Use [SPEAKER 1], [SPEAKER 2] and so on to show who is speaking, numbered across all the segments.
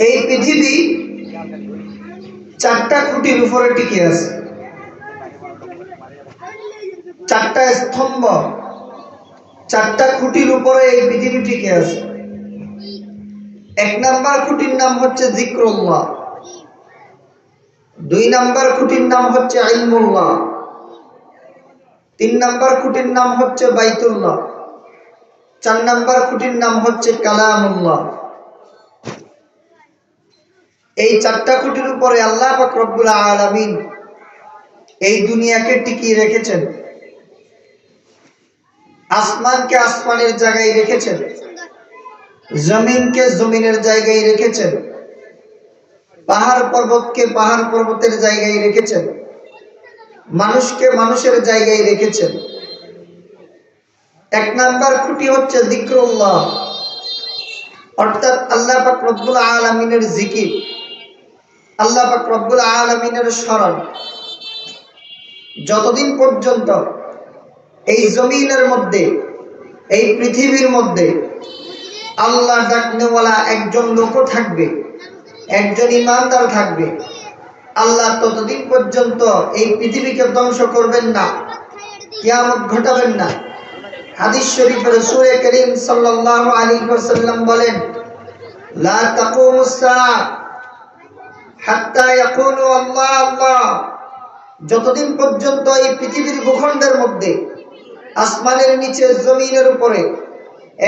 [SPEAKER 1] এই পৃথিবী চারটা খুঁটির উপরে টিকে আছে, চারটা স্তম্ভ, চারটা খুঁটির উপরে এই পৃথিবী টিকে আছে। এক নাম্বার খুঁটির নাম হচ্ছে যিকরুল্লাহ, দুই নাম্বার খুঁটির নাম হচ্ছে ইলমুল্লাহ, তিন নাম্বার খুঁটির নাম হচ্ছে বাইতুল্লাহ, চার নাম্বার খুঁটির নাম হচ্ছে কালামুল্লাহ। এই চারটা খুঁটির উপরে আল্লাহ পাক রব্বুল আলামিন এই দুনিয়াকে টিকিয়ে রেখেছেন, আসমানকে আসমানের জায়গায় রেখেছেন, জমিনকে জমিনের জায়গায় রেখেছেন, পাহাড় পর্বতকে পাহাড় পর্বতের জায়গায় রেখেছেন, মানুষকে মানুষের জায়গায় রেখেছেন। এক নাম্বার খুঁটি হচ্ছে যিকরুল্লাহ, অর্থাৎ আল্লাহ পাক রব্বুল আলামিনের জিকির, আল্লাহ পাক রব্বুল আলামিনের স্মরণ। যতদিন পর্যন্ত এই জমিনের মধ্যে, এই পৃথিবীর মধ্যে আল্লাহ ডাকনেওয়ালা একজন লোকও থাকবে, একজন ইমানদার থাকবে, আল্লাহ ততদিন পর্যন্ত এই পৃথিবীকে ধ্বংস করবেন না, কিয়ামত ঘটাবেন না। হাদিস শরীফে রাসূল করিম সাল্লাল্লাহু আলাইহি ওয়াসাল্লাম বলেন, লা তাকুমুস সাআ হাত্তা ইয়াকুলু আল্লাহ আল্লাহ। যতদিন পর্যন্ত এই পৃথিবীর ভূখণ্ডের মধ্যে, আসমানের নিচে, জমিনের উপরে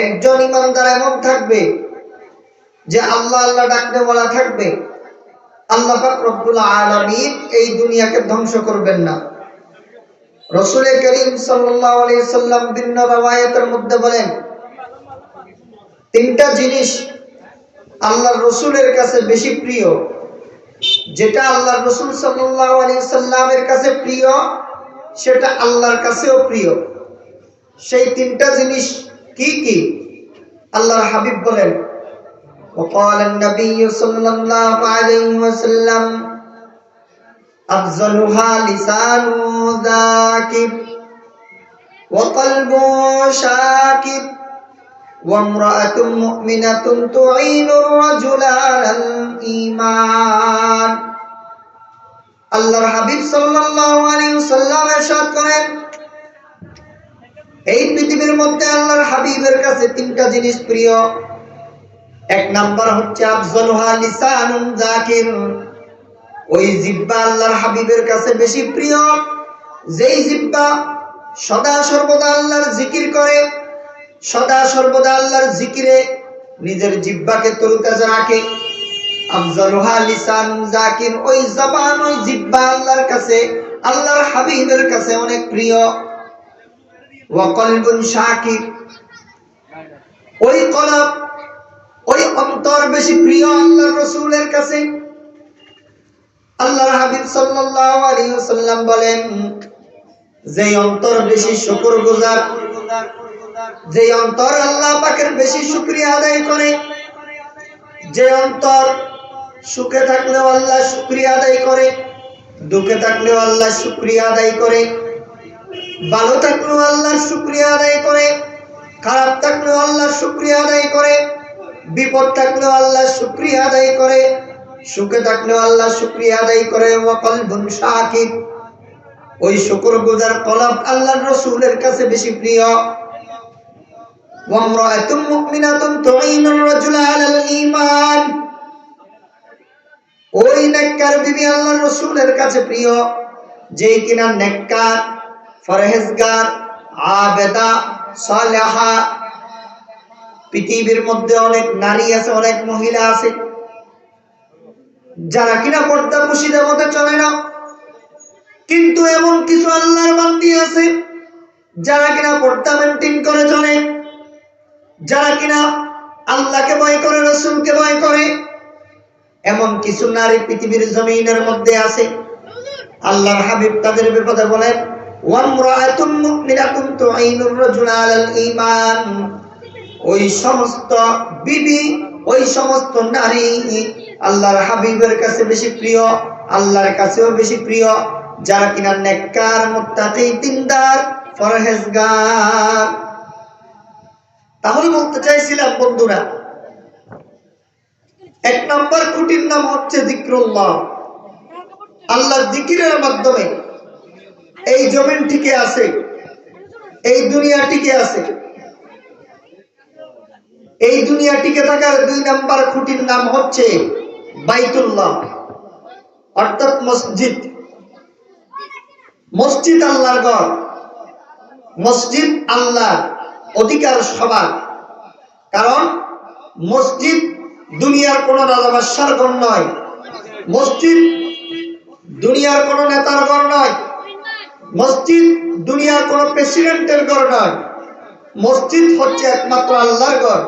[SPEAKER 1] একজন ইমানদার এমন থাকবে যে আল্লাহ আল্লাহ ডাকতে বলা থাকবে, আল্লাহ পাক রব্বুল আলামিন এই দুনিয়াকে ধ্বংস করবেন না। রাসূল করিম সাল্লাল্লাহু আলাইহি সাল্লাম ভিন্ন riwayতের মধ্যে বলেন, তিনটা জিনিস আল্লাহর রাসূলের কাছে বেশি প্রিয়, যেটা আল্লাহর রাসূল সাল্লাল্লাহু আলাইহি সাল্লামের কাছে প্রিয় সেটা আল্লাহর কাছেও প্রিয়। সেই তিনটা জিনিস কি কি? আল্লাহর হাবিব বলেন, وقال النبي صلى الله عليه وسلم أفضلها لسان ذاكر وقلب شاكر وامرأة مؤمنة تعين الرجل على الإيمان। আল্লাহর হাবিব সাল্লাল্লাহু আলাইহি ওয়াসাল্লাম ইরশাদ করেন, এই পৃথিবীর মধ্যে আল্লাহর হাবিবের কাছে তিনটা জিনিস প্রিয়। এক নাম্বার হচ্ছে আফজালুহা লিসানুন যাকির, ওই জিহ্বা আল্লাহর হাবিবের কাছে বেশি প্রিয়, যেই জিহ্বা সদা সর্বদা আল্লাহর জিকির করে, সদা সর্বদা আল্লাহর জিকিরে নিজের জিহ্বাকে তরুতাজা রাখে। আফজালুহা লিসানুন যাকির, ওই জবান, ওই জিহ্বা আল্লাহর কাছে, আল্লাহর হাবিবের কাছে অনেক প্রিয়। ওয়া কলবুন শাকির, ওই কলব, ওই অন্তর বেশি প্রিয় আল্লাহর রাসূলের কাছে। আল্লাহর হাবিব সাল্লাল্লাহু আলাইহি ওয়াসাল্লাম বলেন, যে অন্তর বেশি শুকরগুজার, যে অন্তর আল্লাহ পাকের বেশি শুকরিয়া আদায় করে, যে অন্তর সুখে থাকলেও আল্লাহ শুকরিয়া আদায় করে, দুঃখে থাকলেও আল্লাহ শুকরিয়া আদায় করে, ভালো থাকলেও আল্লাহ শুকরিয়া আদায় করে, খারাপ থাকলেও আল্লাহ শুকরিয়া আদায় করে, বিপদ থাকলেও আল্লাহ শুকরিয়া আদায় করে, সুখে থাকলেও আল্লাহ শুকরিয়া আদায় করে। ওয়া কলবুন শাকির, ওই শুকরগুজার কলব আল্লাহর রাসূলের কাছে বেশি প্রিয়। ওয়া ইমরাআতুম মুমিনাতুন তুঈনুর রাজুলা আলাল ঈমান, ওই নেককার বিবি আল্লাহর রাসূলের কাছে প্রিয়, যেই কিনা নেককার, পরহেজগার, আবেদা, সালেহা। পৃথিবীর মধ্যে অনেক নারী আছে, অনেক মহিলা আছে যারা কিনা পর্দা মুশিদের মধ্যে চলে না, কিন্তু এমন কিছু আল্লাহর বান্দি আছে যারা কিনা পর্দা মেইনটেইন করে চলে, যারা কিনা আল্লাহকে ভয় করে, রাসূলকে ভয় করে। এমন কিছু নারী পৃথিবীর জমিনের মধ্যে আছে। আল্লাহর হাবিব তাদের ব্যাপারে বলেন, ওয়া ইমরাআতুম মুমিনাতুন তুঈনুর রাজুলা আলাল ঈমান, ওই সমস্ত বিবি, ওই সমস্ত নারী আল্লাহর হাবিবের কাছে বেশি প্রিয়, আল্লাহর কাছেও বেশি প্রিয়, যারা কিনা নেককার, মুত্তাকি, দিনদার, পরহেজগার। তাহলে বলতে চাইছিলাম বন্ধুরা, এক নম্বর খুঁটির নাম হচ্ছে যিকরুল্লাহ। আল্লাহর জিকিরের মাধ্যমে এই জমিন টিকে আছে, এই দুনিয়া টিকে আছে। এই দুনিয়া টিকে থাকার দুই নম্বর খুঁটির নাম হচ্ছে বাইতুল্লাহ, অর্থাৎ মসজিদ। মসজিদ আল্লাহর ঘর, মসজিদ আল্লাহ অধিকার সবার। কারণ মসজিদ দুনিয়ার কোন রাজা বাদশার ঘর নয়, মসজিদ দুনিয়ার কোন নেতার ঘর নয়, মসজিদ দুনিয়ার কোন প্রেসিডেন্টের ঘর নয়। মসজিদ হচ্ছে একমাত্র আল্লাহর ঘর।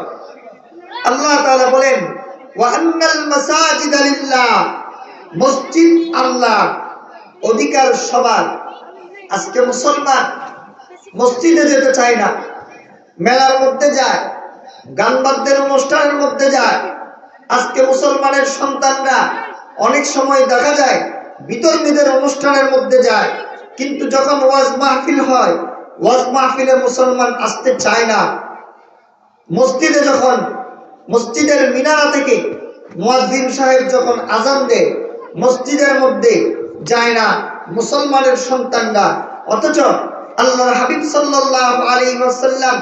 [SPEAKER 1] আল্লাহ তাআলা বলেন, ওয়া আন্নাল মাসাজিদা লিল্লাহ, মসজিদ আল্লাহ অধিকার সবার। আজকে মুসলমান মসজিদে যেতে চায় না, মেলার মধ্যে যায়, গান বাদ্যের অনুষ্ঠানের মধ্যে যায়। আজকে মুসলমানের সন্তানরা অনেক সময় দেখা যায় বিতর্মীদের অনুষ্ঠানের মধ্যে যায়, কিন্তু যখন ওয়াজ মাহফিল হয়, ওয়াজ মাহফিলে মুসলমান আসতে চায় না। মসজিদে যখন মসজিদের মিনারা থেকে মুয়াজ্জিন সাহেব যখন আযান দেয়, মসজিদের মধ্যে যায় না মুসলমানের সন্তানরা। অথচ আল্লাহর হাবিব সাল্লাল্লাহু আলাইহি ওয়াসাল্লাম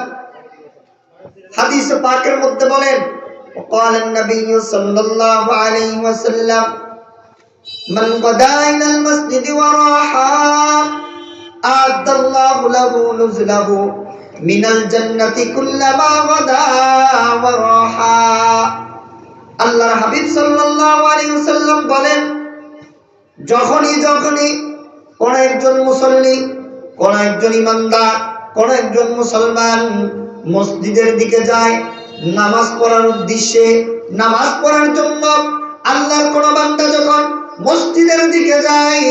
[SPEAKER 1] হাদিস পাকের মধ্যে বলেন, قال النبي صلى الله عليه وسلم من غدا إلى المسجد وراحا أعد الله له نزله من الجنة كلما غدا وراحا। আল্লাহর হাবিব সাল্লাল্লাহু আলাইহি ওয়াসাল্লাম বলেন, যখনই কোন একজন মুসল্লি, কোন একজন ইমানদার, কোন একজন মুসলমান মসজিদের দিকে যায় নামাজ পড়ার উদ্দেশ্যে, নামাজ পড়ার জন্য, আল্লাহর কোন বান্দা যখন মসজিদের দিকে যায়,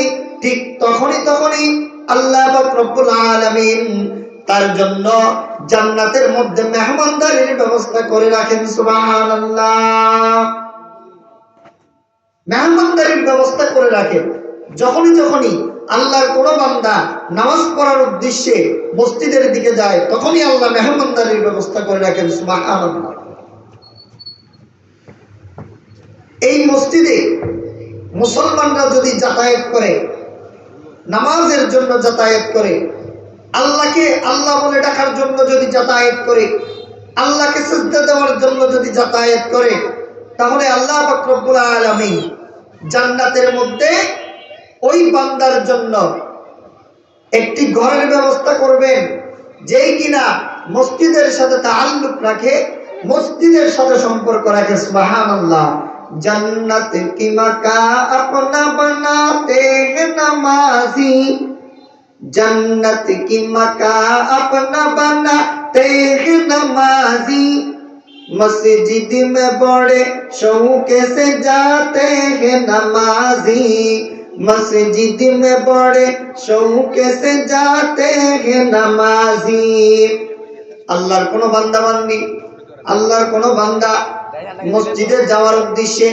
[SPEAKER 1] ঠিক তখনই আল্লাহ পাক রব্বুল আলামিন তার জন্য জান্নাতের মধ্যে মেহমানদারির ব্যবস্থা করে রাখেন। সুবহানাল্লাহ, মেহমানদারির ব্যবস্থা করে রাখেন। যখনই আল্লাহর কোন বান্দা নামাজ পড়ার উদ্দেশ্যে মসজিদের দিকে যায়, তখনই আল্লাহ মেহমানদারির ব্যবস্থা করে রাখেন। সুবহানাল্লাহ। এই মসজিদে মুসলমানরা যদি যাতায়াত করে, নামাজের জন্য যাতায়াত করে, আল্লাহকে আল্লাহ বলে ডাকার জন্য যদি যাতায়াত করে, আল্লাহকে সিজদা দেওয়ার জন্য যদি যাতায়াত করে, তাহলে আল্লাহ পাক রব্বুল আলামিন জান্নাতের মধ্যে ওই বান্দার জন্য একটি ঘরের ব্যবস্থা করবেন, যেই কিনা মসজিদের সাথে তাআল্লুক রাখে, মসজিদের সাথে সম্পর্ক রাখে। সুবহানাল্লাহ। जन्नत की मका अपना बनाते हैं नमाजी, जन्नत की मका अपना बनाते हैं नमाजी, मस्जिद में बड़े शौक से जाते हैं नमाजी, मस्जिद में बड़े शौक से जाते हैं नमाजी। আল্লাহর কোন বান্দা বান্দি, আল্লাহর কোন বান্দা মসজিদে যাওয়ার উদ্দেশ্যে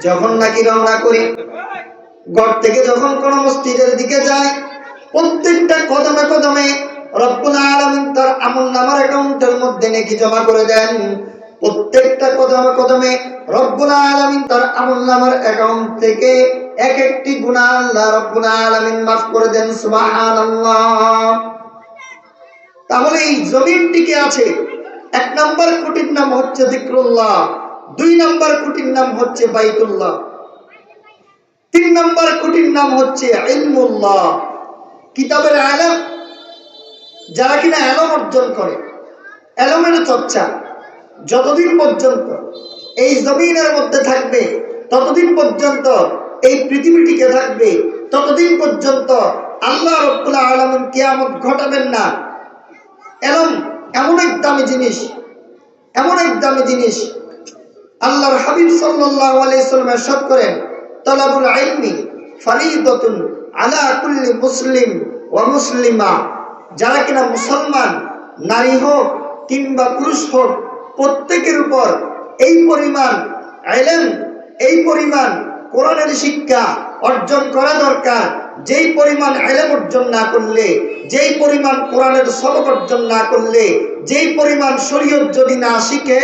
[SPEAKER 1] যখন নাকি রওনা করি, ঘর থেকে যখন কোন মসজিদের দিকে যায়, প্রত্যেকটা কদমে কদমে রব্বুল আলামিন তার আমলনামার অ্যাকাউন্টের মধ্যে নেকি জমা করে দেন। প্রত্যেকটা কদমে কদমে রব্বুল আলামিন তার আমলনামার অ্যাকাউন্ট থেকে এক একটি গুনাহ আল্লাহ রব্বুল আলামিন মাফ করে দেন। সুবহানাল্লাহ। তাহলে এই জমিনটিকে আছে, এক নম্বর খুঁটির নাম হচ্ছে যিকরুল্লাহ, দুই নম্বর খুঁটির নাম হচ্ছে বাইতুল্লাহ, তিন নম্বর খুঁটির নাম হচ্ছে ইলমুল্লাহ, কিতাবের ইলম। যারা কিনা ইলম অর্জন করে, ইলমের চর্চা যতদিন পর্যন্ত এই জমিনের মধ্যে থাকবে, ততদিন পর্যন্ত এই পৃথিবী টিকে থাকবে, ততদিন পর্যন্ত আল্লাহ রাব্বুল আলামিন কিয়ামত ঘটাবেন না। ইলম এমন এক দামি জিনিস, এমন এক দামি জিনিস। আল্লাহর হাবিব সাল্লাল্লাহু আলাইহি ওয়াসাল্লাম ইরশাদ করেন, তালাবুল ইলমি ফরিদাতুন আলা কুল্লি মুসলিম ওয়া মুসলিমা। যারা কিনা মুসলমান, নারী হোক কিংবা পুরুষ হোক, প্রত্যেকের উপর এই পরিমাণ ইলম, এই পরিমাণ কোরআনের শিক্ষা অর্জন করা দরকার। যেই পরিমাণ ইলম অর্জন না করলে, যেই পরিমাণ কোরআনের সবক অর্জন না করলে, যেই পরিমাণ শরীয়ত যদি না শিখে,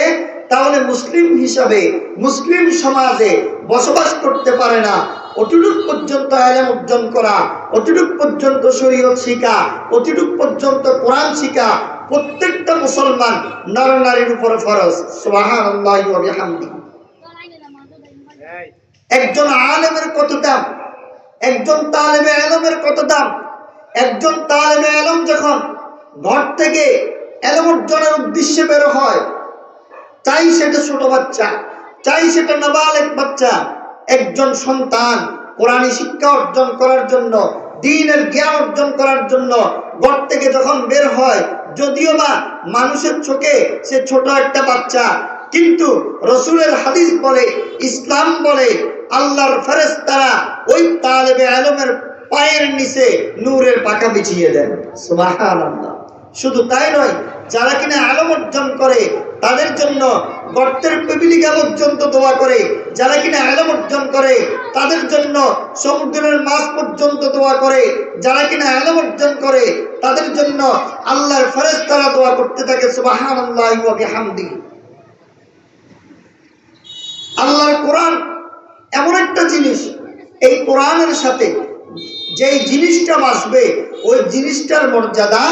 [SPEAKER 1] তাহলে মুসলিম হিসাবে মুসলিম সমাজে বসবাস করতে পারে না। অতটুক পর্যন্ত ইলম অর্জন করা, অতটুক পর্যন্ত শরীয়ত শিখা, অতটুক পর্যন্ত কোরআন শিখা প্রত্যেকটা মুসলমান নরনারীর উপর ফরজ। সুবহানাল্লাহি ওয়া বিহামদিহি। একজন আলেমের কত দাম, একজন তালেবে ইলমের কত দাম। একজন তালেবে ইলম যখন ঘর থেকে ইলম অর্জনের উদ্দেশ্যে বের হয়, চাই সেটা ছোট বাচ্চা, চাই সেটা নাবালেগ বাচ্চা, একজন সন্তান কোরআনী শিক্ষা অর্জন করার জন্য, দ্বীনের জ্ঞান অর্জন করার জন্য ঘর থেকে যখন বের হয়, যদিও বা মানুষের চোখে সে ছোট একটা বাচ্চা, কিন্তু রসুলের হাদিস বলে, ইসলাম বলে, আল্লাহর ফেরেশতারা ওই তালেবে ইলমের পায়ের নিচে নূরের পাখা বিছিয়ে দেন। সুবহানাল্লাহ। শুধু তাই নয়, যারা কিনা ইলম অর্জন করে তাদের জন্য গর্তের পিপিলিকা পর্যন্ত দোয়া করে, যারা কিনা ইলম অর্জন করে তাদের জন্য সমুদ্রের মাছ পর্যন্ত দোয়া করে, যারা কিনা ইলম অর্জন করে তাদের জন্য আল্লাহর ফেরেশতারা দোয়া করতে থাকে। সুবহানাল্লাহি ওয়া বিহামদিহি। আল্লাহর কোরআন এমন একটা জিনিস, এই কোরআনের সাথে যেই জিনিসটা বাঁচবে ওই জিনিসটার মর্যাদা,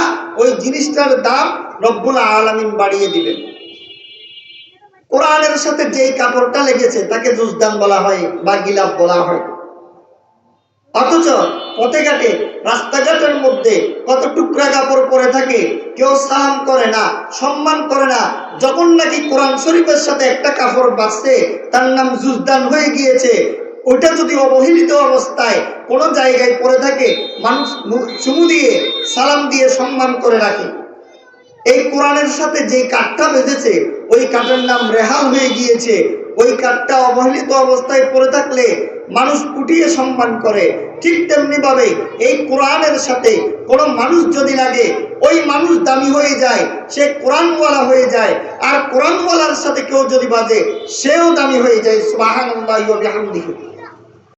[SPEAKER 1] ওই জিনিসটার দাম রব্বুল আলামিন বাড়িয়ে দিবেন। কোরআনের সাথে যেই কাপড়টা লেগেছে তাকে জুজদান বলা হয় বা গিলাফ বলা হয়, অথচ পথে ঘাটে রাস্তাঘাটের মধ্যে কত টুকরা কাপড় পরে থাকে, কেউ সালাম করে না, সম্মান করে না। যখন নাকি কোরআন শরীফের সাথে একটা কাপড় বাঁচছে, তার নাম জুজদান হয়ে গিয়েছে। ওইটা যদি অবহেলিত অবস্থায় কোনো জায়গায় পড়ে থাকে, মানুষ চুমু দিয়ে সালাম দিয়ে সম্মান করে রাখে। এই কোরআনের সাথে যে কাঠটা বেঁধেছে ওই কাঠের নাম রেহাল হয়ে গিয়েছে। ওই কাঠটা অবহেলিত অবস্থায় পড়ে থাকলে মানুষ কুটিয়ে সম্মান করে। ঠিক তেমনি ভাবে এই কোরআনের সাথে কোনো মানুষ যদি লাগে, ওই মানুষ দামি হয়ে যায়, সে কোরআনওয়ালা হয়ে যায়। আর কোরআনওয়ালার সাথে কেউ যদি বাজে, সেও দামি হয়ে যায়। সুবহানাল্লাহি ওয়া বিহামদিহি।